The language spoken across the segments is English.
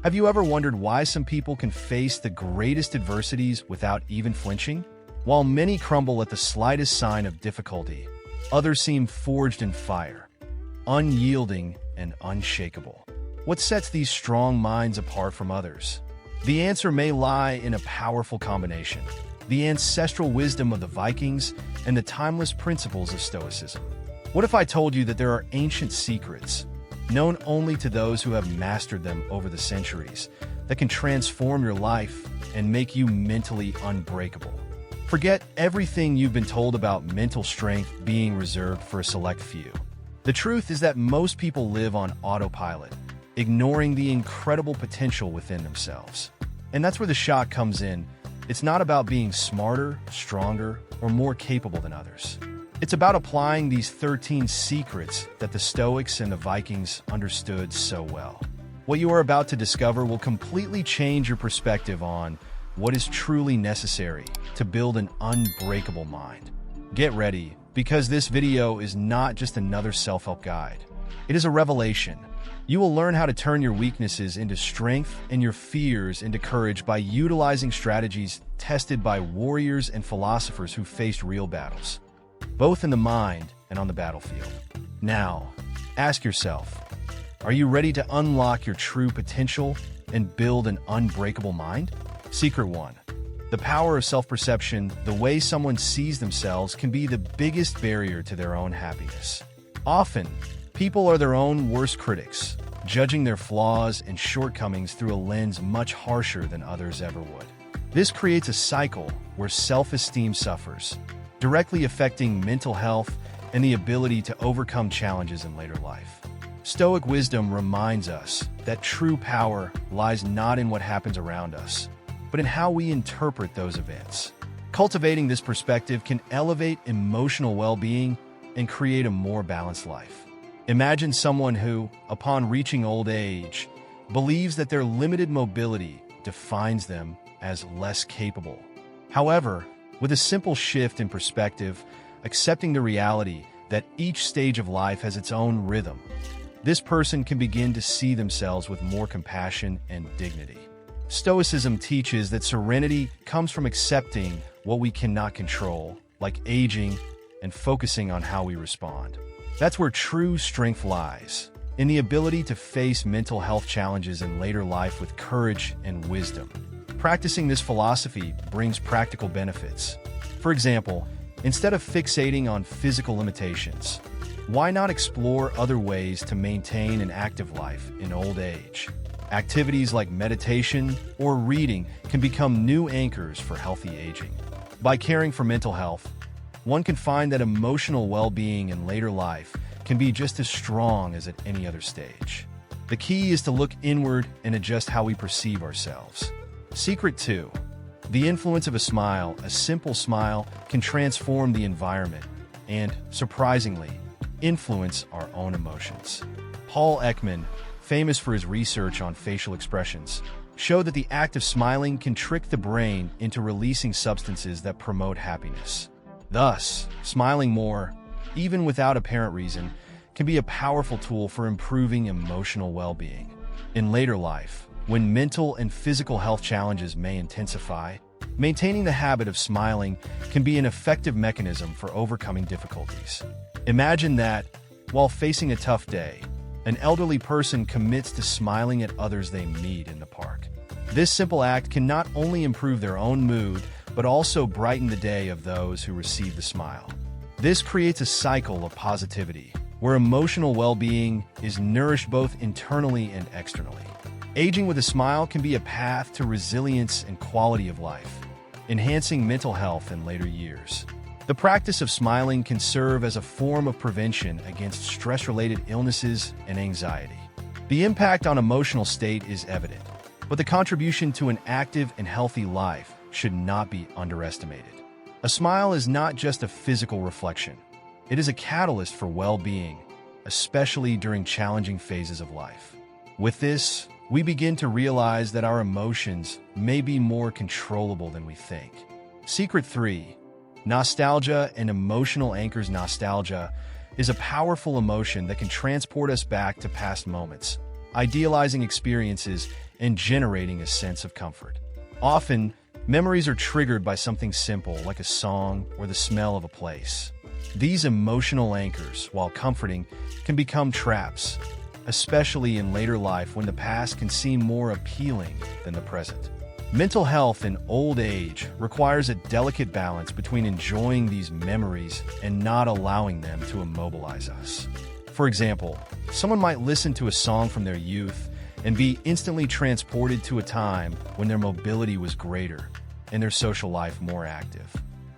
Have you ever wondered why some people can face the greatest adversities without even flinching? While many crumble at the slightest sign of difficulty, others seem forged in fire, unyielding and unshakable. What sets these strong minds apart from others? The answer may lie in a powerful combination: the ancestral wisdom of the Vikings and the timeless principles of Stoicism. What if I told you that there are ancient secrets, known only to those who have mastered them over the centuries, that can transform your life and make you mentally unbreakable? Forget everything you've been told about mental strength being reserved for a select few. The truth is that most people live on autopilot, ignoring the incredible potential within themselves. And that's where the shock comes in. It's not about being smarter, stronger, or more capable than others. It's about applying these 13 secrets that the Stoics and the Vikings understood so well. What you are about to discover will completely change your perspective on what is truly necessary to build an unbreakable mind. Get ready, because this video is not just another self-help guide. It is a revelation. You will learn how to turn your weaknesses into strength and your fears into courage by utilizing strategies tested by warriors and philosophers who faced real battles, both in the mind and on the battlefield. Now, ask yourself, are you ready to unlock your true potential and build an unbreakable mind? Secret 1. The power of self-perception. The way someone sees themselves can be the biggest barrier to their own happiness. Often, people are their own worst critics, judging their flaws and shortcomings through a lens much harsher than others ever would. This creates a cycle where self-esteem suffers, directly affecting mental health and the ability to overcome challenges in later life. Stoic wisdom reminds us that true power lies not in what happens around us, but in how we interpret those events. Cultivating this perspective can elevate emotional well-being and create a more balanced life. Imagine someone who, upon reaching old age, believes that their limited mobility defines them as less capable. However, with a simple shift in perspective, accepting the reality that each stage of life has its own rhythm, this person can begin to see themselves with more compassion and dignity. Stoicism teaches that serenity comes from accepting what we cannot control, like aging, and focusing on how we respond. That's where true strength lies, in the ability to face mental health challenges in later life with courage and wisdom. Practicing this philosophy brings practical benefits. For example, instead of fixating on physical limitations, why not explore other ways to maintain an active life in old age? Activities like meditation or reading can become new anchors for healthy aging. By caring for mental health, one can find that emotional well-being in later life can be just as strong as at any other stage. The key is to look inward and adjust how we perceive ourselves. Secret 2. The influence of a smile. A simple smile can transform the environment and, surprisingly, influence our own emotions. Paul Ekman, famous for his research on facial expressions, showed that the act of smiling can trick the brain into releasing substances that promote happiness. Thus, smiling more, even without apparent reason, can be a powerful tool for improving emotional well-being. In later life, when mental and physical health challenges may intensify, maintaining the habit of smiling can be an effective mechanism for overcoming difficulties. Imagine that, while facing a tough day, an elderly person commits to smiling at others they meet in the park. This simple act can not only improve their own mood, but also brighten the day of those who receive the smile. This creates a cycle of positivity, where emotional well-being is nourished both internally and externally. Aging with a smile can be a path to resilience and quality of life, enhancing mental health in later years. The practice of smiling can serve as a form of prevention against stress-related illnesses and anxiety. The impact on emotional state is evident, but the contribution to an active and healthy life should not be underestimated. A smile is not just a physical reflection. It is a catalyst for well-being, especially during challenging phases of life. With this, we begin to realize that our emotions may be more controllable than we think. Secret 3. Nostalgia and emotional anchors. Nostalgia is a powerful emotion that can transport us back to past moments, idealizing experiences and generating a sense of comfort. Often, memories are triggered by something simple like a song or the smell of a place. These emotional anchors, while comforting, can become traps, especially in later life when the past can seem more appealing than the present. Mental health in old age requires a delicate balance between enjoying these memories and not allowing them to immobilize us. For example, someone might listen to a song from their youth and be instantly transported to a time when their mobility was greater and their social life more active.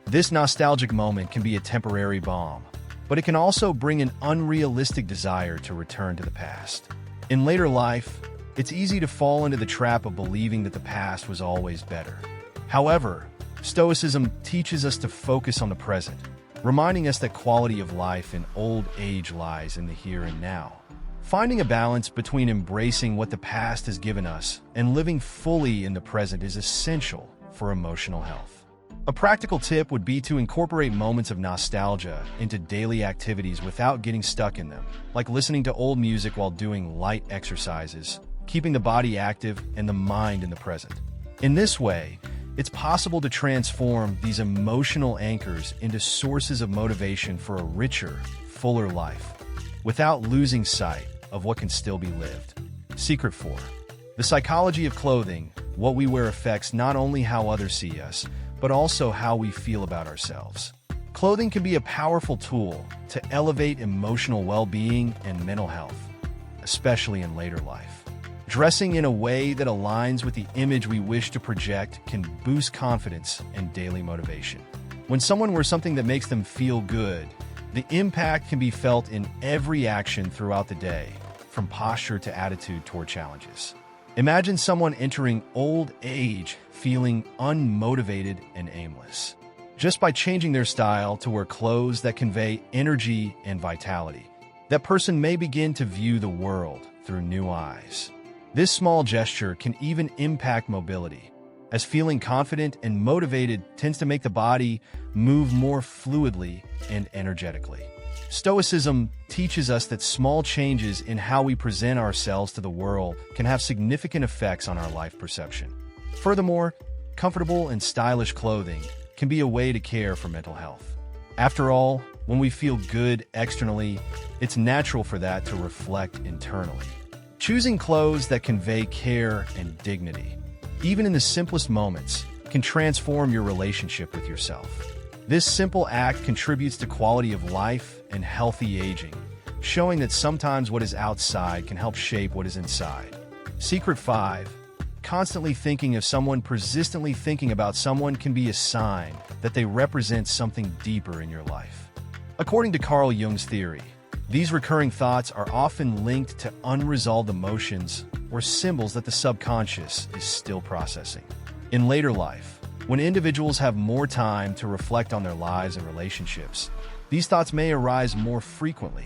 This nostalgic moment can be a temporary balm, but it can also bring an unrealistic desire to return to the past. In later life, it's easy to fall into the trap of believing that the past was always better. However, Stoicism teaches us to focus on the present, reminding us that quality of life in old age lies in the here and now. Finding a balance between embracing what the past has given us and living fully in the present is essential for emotional health. A practical tip would be to incorporate moments of nostalgia into daily activities without getting stuck in them, like listening to old music while doing light exercises, keeping the body active and the mind in the present. In this way, it's possible to transform these emotional anchors into sources of motivation for a richer, fuller life, without losing sight of what can still be lived. Secret 4. The psychology of clothing. What we wear affects not only how others see us, but also how we feel about ourselves. Clothing can be a powerful tool to elevate emotional well-being and mental health, especially in later life. Dressing in a way that aligns with the image we wish to project can boost confidence and daily motivation. When someone wears something that makes them feel good, the impact can be felt in every action throughout the day, from posture to attitude toward challenges. Imagine someone entering old age feeling unmotivated and aimless. Just by changing their style to wear clothes that convey energy and vitality, that person may begin to view the world through new eyes. This small gesture can even impact mobility, as feeling confident and motivated tends to make the body move more fluidly and energetically. Stoicism teaches us that small changes in how we present ourselves to the world can have significant effects on our life perception. Furthermore, comfortable and stylish clothing can be a way to care for mental health. After all, when we feel good externally, it's natural for that to reflect internally. Choosing clothes that convey care and dignity, even in the simplest moments, can transform your relationship with yourself. This simple act contributes to quality of life and healthy aging, showing that sometimes what is outside can help shape what is inside. Secret 5. Constantly thinking of someone. Persistently thinking about someone can be a sign that they represent something deeper in your life. According to Carl Jung's theory, these recurring thoughts are often linked to unresolved emotions or symbols that the subconscious is still processing. In later life, when individuals have more time to reflect on their lives and relationships, these thoughts may arise more frequently,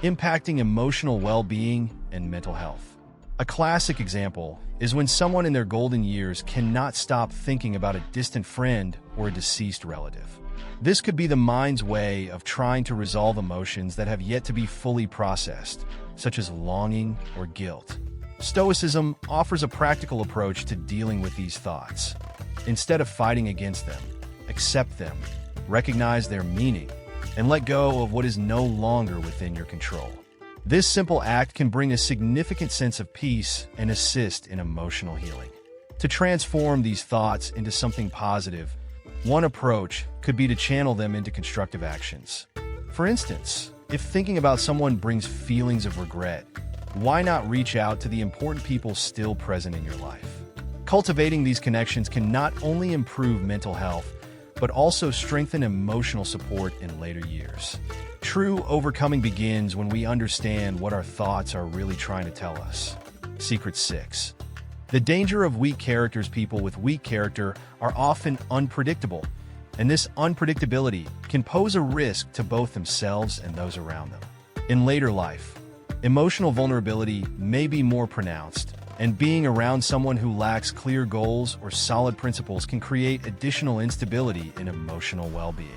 impacting emotional well-being and mental health. A classic example is when someone in their golden years cannot stop thinking about a distant friend or a deceased relative. This could be the mind's way of trying to resolve emotions that have yet to be fully processed, such as longing or guilt. Stoicism offers a practical approach to dealing with these thoughts. Instead of fighting against them, accept them, recognize their meaning, and let go of what is no longer within your control. This simple act can bring a significant sense of peace and assist in emotional healing. To transform these thoughts into something positive, one approach could be to channel them into constructive actions. For instance, if thinking about someone brings feelings of regret, why not reach out to the important people still present in your life? Cultivating these connections can not only improve mental health, but also strengthen emotional support in later years. True overcoming begins when we understand what our thoughts are really trying to tell us. Secret 6. The danger of weak characters. People with weak character are often unpredictable, and this unpredictability can pose a risk to both themselves and those around them. In later life, emotional vulnerability may be more pronounced, and being around someone who lacks clear goals or solid principles can create additional instability in emotional well-being.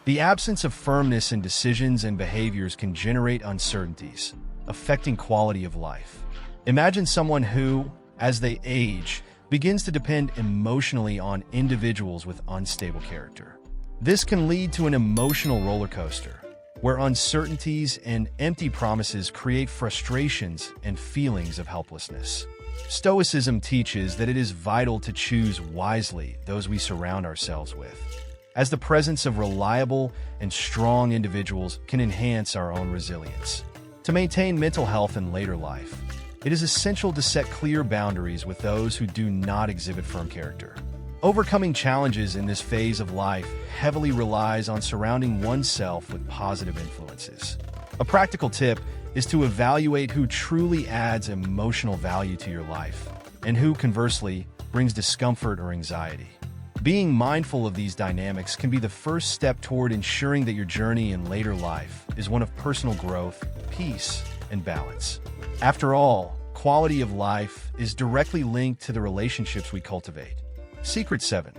The absence of firmness in decisions and behaviors can generate uncertainties, affecting quality of life. Imagine someone who, as they age, begins to depend emotionally on individuals with unstable character. This can lead to an emotional roller coaster, where uncertainties and empty promises create frustrations and feelings of helplessness. Stoicism teaches that it is vital to choose wisely those we surround ourselves with, as the presence of reliable and strong individuals can enhance our own resilience. To maintain mental health in later life, it is essential to set clear boundaries with those who do not exhibit firm character. Overcoming challenges in this phase of life heavily relies on surrounding oneself with positive influences. A practical tip is to evaluate who truly adds emotional value to your life, and who, conversely, brings discomfort or anxiety. Being mindful of these dynamics can be the first step toward ensuring that your journey in later life is one of personal growth, peace, and balance. After all, quality of life is directly linked to the relationships we cultivate. Secret 7.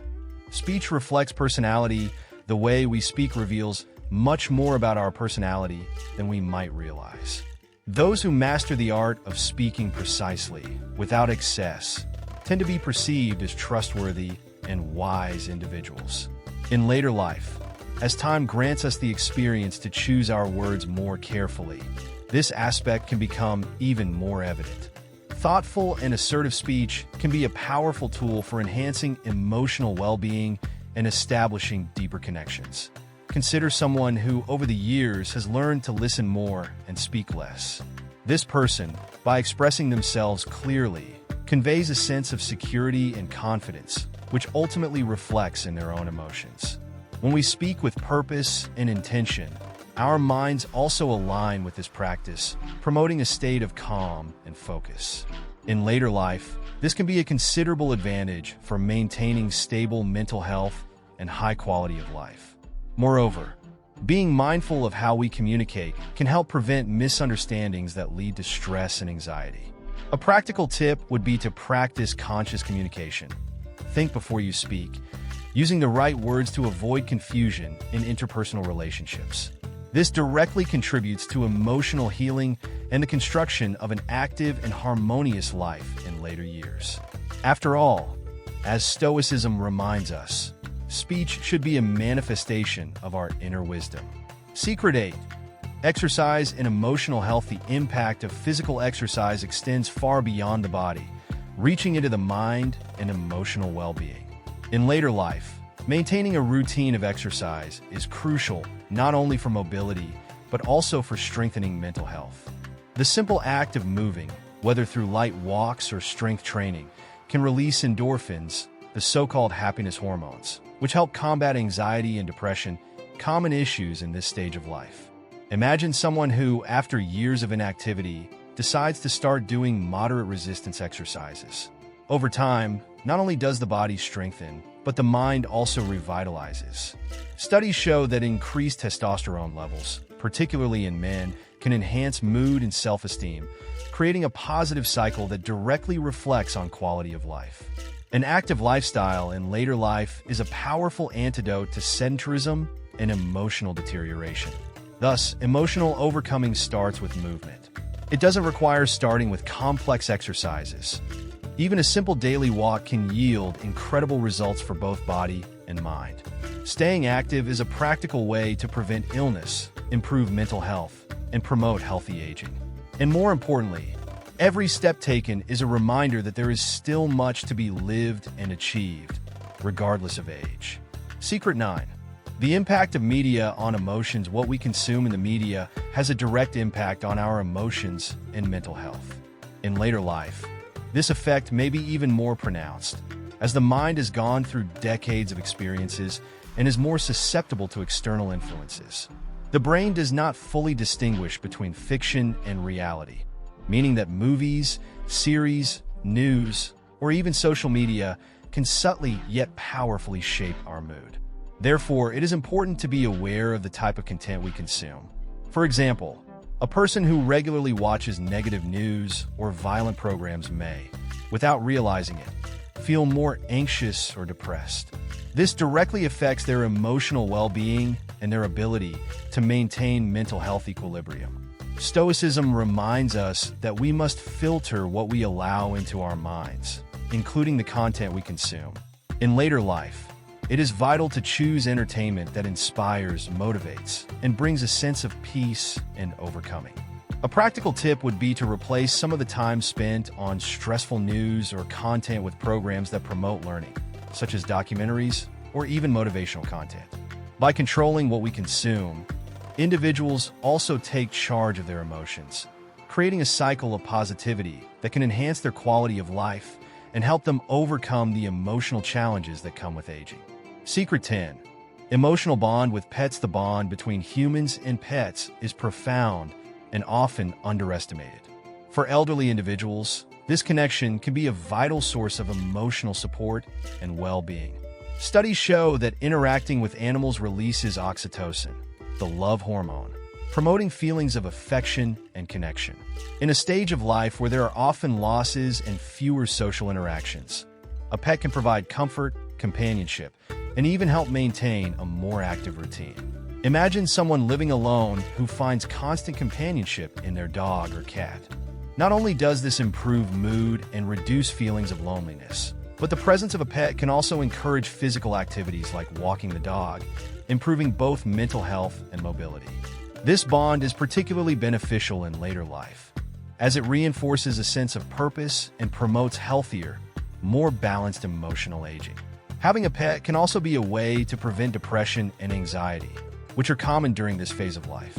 Speech reflects personality. The way we speak reveals much more about our personality than we might realize. Those who master the art of speaking precisely, without excess, tend to be perceived as trustworthy and wise individuals. In later life, as time grants us the experience to choose our words more carefully, this aspect can become even more evident. Thoughtful and assertive speech can be a powerful tool for enhancing emotional well-being and establishing deeper connections. Consider someone who, over the years, has learned to listen more and speak less. This person, by expressing themselves clearly, conveys a sense of security and confidence, which ultimately reflects in their own emotions. When we speak with purpose and intention, our minds also align with this practice, promoting a state of calm and focus. In later life, this can be a considerable advantage for maintaining stable mental health and high quality of life. Moreover, being mindful of how we communicate can help prevent misunderstandings that lead to stress and anxiety. A practical tip would be to practice conscious communication. Think before you speak, using the right words to avoid confusion in interpersonal relationships. This directly contributes to emotional healing and the construction of an active and harmonious life in later years. After all, as Stoicism reminds us, speech should be a manifestation of our inner wisdom. Secret 8. Exercise and emotional health. The impact of physical exercise extends far beyond the body, reaching into the mind and emotional well-being. In later life, maintaining a routine of exercise is crucial not only for mobility, but also for strengthening mental health. The simple act of moving, whether through light walks or strength training, can release endorphins, the so-called happiness hormones, which help combat anxiety and depression, common issues in this stage of life. Imagine someone who, after years of inactivity, decides to start doing moderate resistance exercises. Over time, not only does the body strengthen, but the mind also revitalizes. Studies show that increased testosterone levels, particularly in men, can enhance mood and self-esteem, creating a positive cycle that directly reflects on quality of life. An active lifestyle in later life is a powerful antidote to sedentarism and emotional deterioration. Thus, emotional overcoming starts with movement. It doesn't require starting with complex exercises. Even a simple daily walk can yield incredible results for both body and mind. Staying active is a practical way to prevent illness, improve mental health, and promote healthy aging. And more importantly, every step taken is a reminder that there is still much to be lived and achieved, regardless of age. Secret 9. The impact of media on emotions. What we consume in the media has a direct impact on our emotions and mental health. In later life, this effect may be even more pronounced, as the mind has gone through decades of experiences and is more susceptible to external influences. The brain does not fully distinguish between fiction and reality, meaning that movies, series, news, or even social media can subtly yet powerfully shape our mood. Therefore, it is important to be aware of the type of content we consume. For example, a person who regularly watches negative news or violent programs may, without realizing it, feel more anxious or depressed. This directly affects their emotional well-being and their ability to maintain mental health equilibrium. Stoicism reminds us that we must filter what we allow into our minds, including the content we consume. In later life, it is vital to choose entertainment that inspires, motivates, and brings a sense of peace and overcoming. A practical tip would be to replace some of the time spent on stressful news or content with programs that promote learning, such as documentaries or even motivational content. By controlling what we consume, individuals also take charge of their emotions, creating a cycle of positivity that can enhance their quality of life and help them overcome the emotional challenges that come with aging. Secret 10. Emotional bond with pets. The bond between humans and pets is profound and often underestimated. For elderly individuals, this connection can be a vital source of emotional support and well-being. Studies show that interacting with animals releases oxytocin, the love hormone, promoting feelings of affection and connection. In a stage of life where there are often losses and fewer social interactions, a pet can provide comfort, companionship, and even help maintain a more active routine. Imagine someone living alone who finds constant companionship in their dog or cat. Not only does this improve mood and reduce feelings of loneliness, but the presence of a pet can also encourage physical activities like walking the dog, improving both mental health and mobility. This bond is particularly beneficial in later life, as it reinforces a sense of purpose and promotes healthier, more balanced emotional aging. Having a pet can also be a way to prevent depression and anxiety, which are common during this phase of life.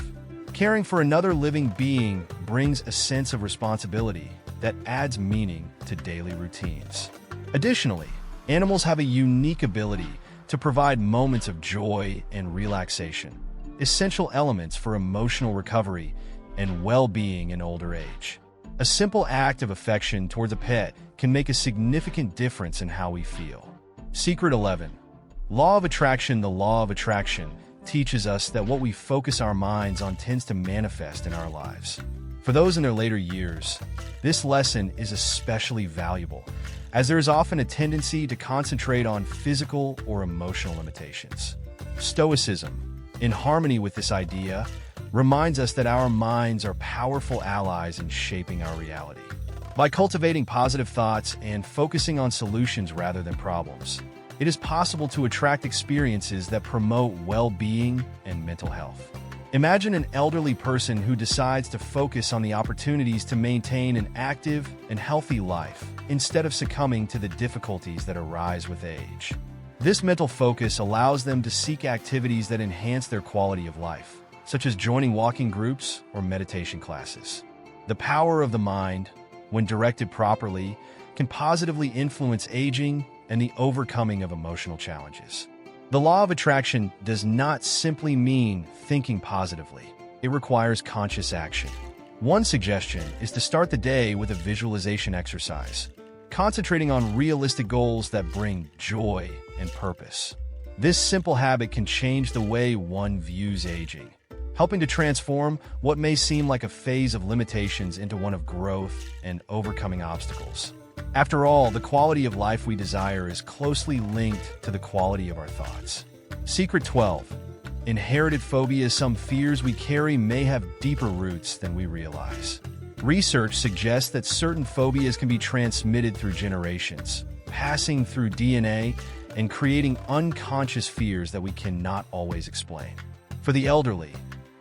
Caring for another living being brings a sense of responsibility that adds meaning to daily routines. Additionally, animals have a unique ability to provide moments of joy and relaxation, essential elements for emotional recovery and well-being in older age. A simple act of affection towards a pet can make a significant difference in how we feel. Secret 11. Law of attraction. The law of attraction teaches us that what we focus our minds on tends to manifest in our lives. For those in their later years, this lesson is especially valuable, as there is often a tendency to concentrate on physical or emotional limitations. Stoicism, in harmony with this idea, reminds us that our minds are powerful allies in shaping our reality. By cultivating positive thoughts and focusing on solutions rather than problems, it is possible to attract experiences that promote well-being and mental health. Imagine an elderly person who decides to focus on the opportunities to maintain an active and healthy life instead of succumbing to the difficulties that arise with age. This mental focus allows them to seek activities that enhance their quality of life, such as joining walking groups or meditation classes. The power of the mind, when directed properly, can positively influence aging and the overcoming of emotional challenges. The law of attraction does not simply mean thinking positively. It requires conscious action. One suggestion is to start the day with a visualization exercise, concentrating on realistic goals that bring joy and purpose. This simple habit can change the way one views aging, helping to transform what may seem like a phase of limitations into one of growth and overcoming obstacles. After all, the quality of life we desire is closely linked to the quality of our thoughts. Secret 12. Inherited phobias. Some fears we carry may have deeper roots than we realize. Research suggests that certain phobias can be transmitted through generations, passing through DNA and creating unconscious fears that we cannot always explain. For the elderly,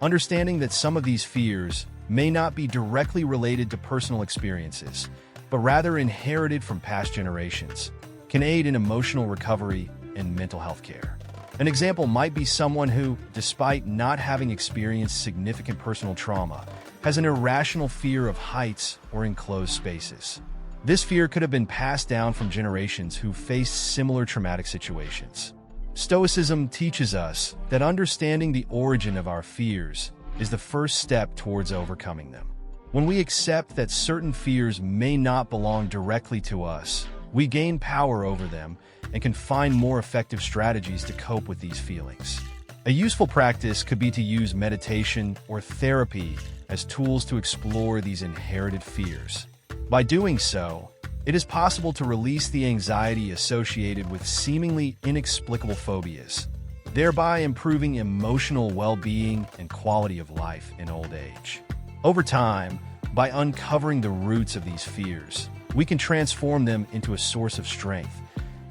understanding that some of these fears may not be directly related to personal experiences, but rather inherited from past generations, can aid in emotional recovery and mental health care. An example might be someone who, despite not having experienced significant personal trauma, has an irrational fear of heights or enclosed spaces. This fear could have been passed down from generations who faced similar traumatic situations. Stoicism teaches us that understanding the origin of our fears is the first step towards overcoming them. When we accept that certain fears may not belong directly to us, we gain power over them and can find more effective strategies to cope with these feelings. A useful practice could be to use meditation or therapy as tools to explore these inherited fears. By doing so, it is possible to release the anxiety associated with seemingly inexplicable phobias, thereby improving emotional well-being and quality of life in old age. Over time, by uncovering the roots of these fears, we can transform them into a source of strength,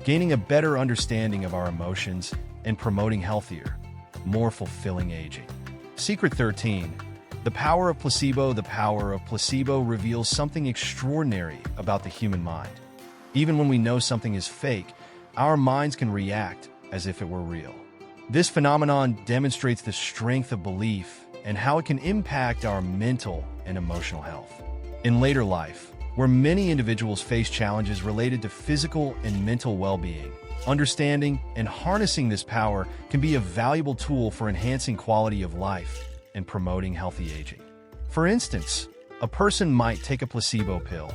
gaining a better understanding of our emotions and promoting healthier, more fulfilling aging. Secret 13. The power of placebo. The power of placebo reveals something extraordinary about the human mind. Even when we know something is fake, our minds can react as if it were real. This phenomenon demonstrates the strength of belief and how it can impact our mental and emotional health. In later life, where many individuals face challenges related to physical and mental well-being, understanding and harnessing this power can be a valuable tool for enhancing quality of life and promoting healthy aging. For instance, a person might take a placebo pill,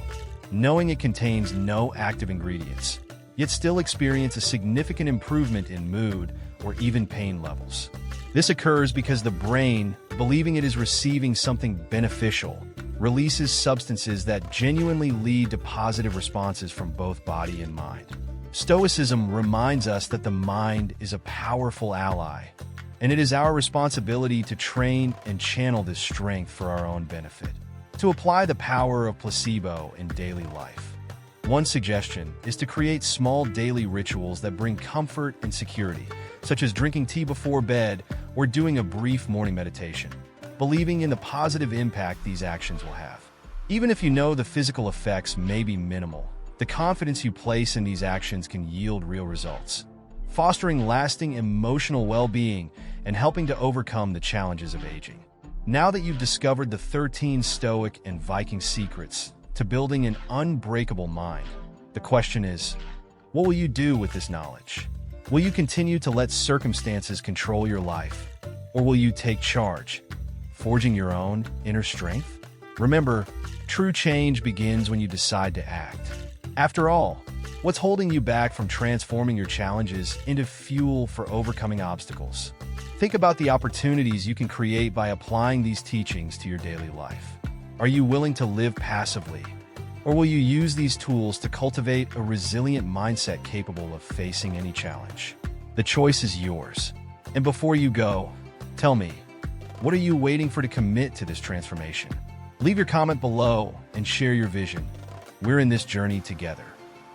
knowing it contains no active ingredients, yet still experience a significant improvement in mood or even pain levels. This occurs because the brain, believing it is receiving something beneficial, releases substances that genuinely lead to positive responses from both body and mind. Stoicism reminds us that the mind is a powerful ally, and it is our responsibility to train and channel this strength for our own benefit. To apply the power of placebo in daily life, one suggestion is to create small daily rituals that bring comfort and security, such as drinking tea before bed or doing a brief morning meditation, believing in the positive impact these actions will have. Even if you know the physical effects may be minimal, the confidence you place in these actions can yield real results, fostering lasting emotional well-being and helping to overcome the challenges of aging. Now that you've discovered the 13 Stoic and Viking secrets to building an unbreakable mind, the question is, what will you do with this knowledge? Will you continue to let circumstances control your life, or will you take charge, forging your own inner strength? Remember, true change begins when you decide to act. After all, what's holding you back from transforming your challenges into fuel for overcoming obstacles? Think about the opportunities you can create by applying these teachings to your daily life. Are you willing to live passively, or will you use these tools to cultivate a resilient mindset capable of facing any challenge? The choice is yours. And before you go, tell me, what are you waiting for to commit to this transformation? Leave your comment below and share your vision. We're in this journey together.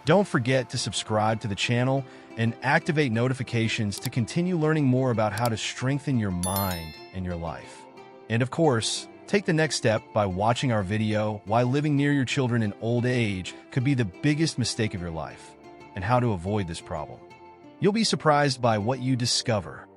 Don't forget to subscribe to the channel and activate notifications to continue learning more about how to strengthen your mind and your life. And of course, take the next step by watching our video Why Living Near Your Children in Old Age Could Be the Biggest Mistake of Your Life, and how to avoid this problem. You'll be surprised by what you discover.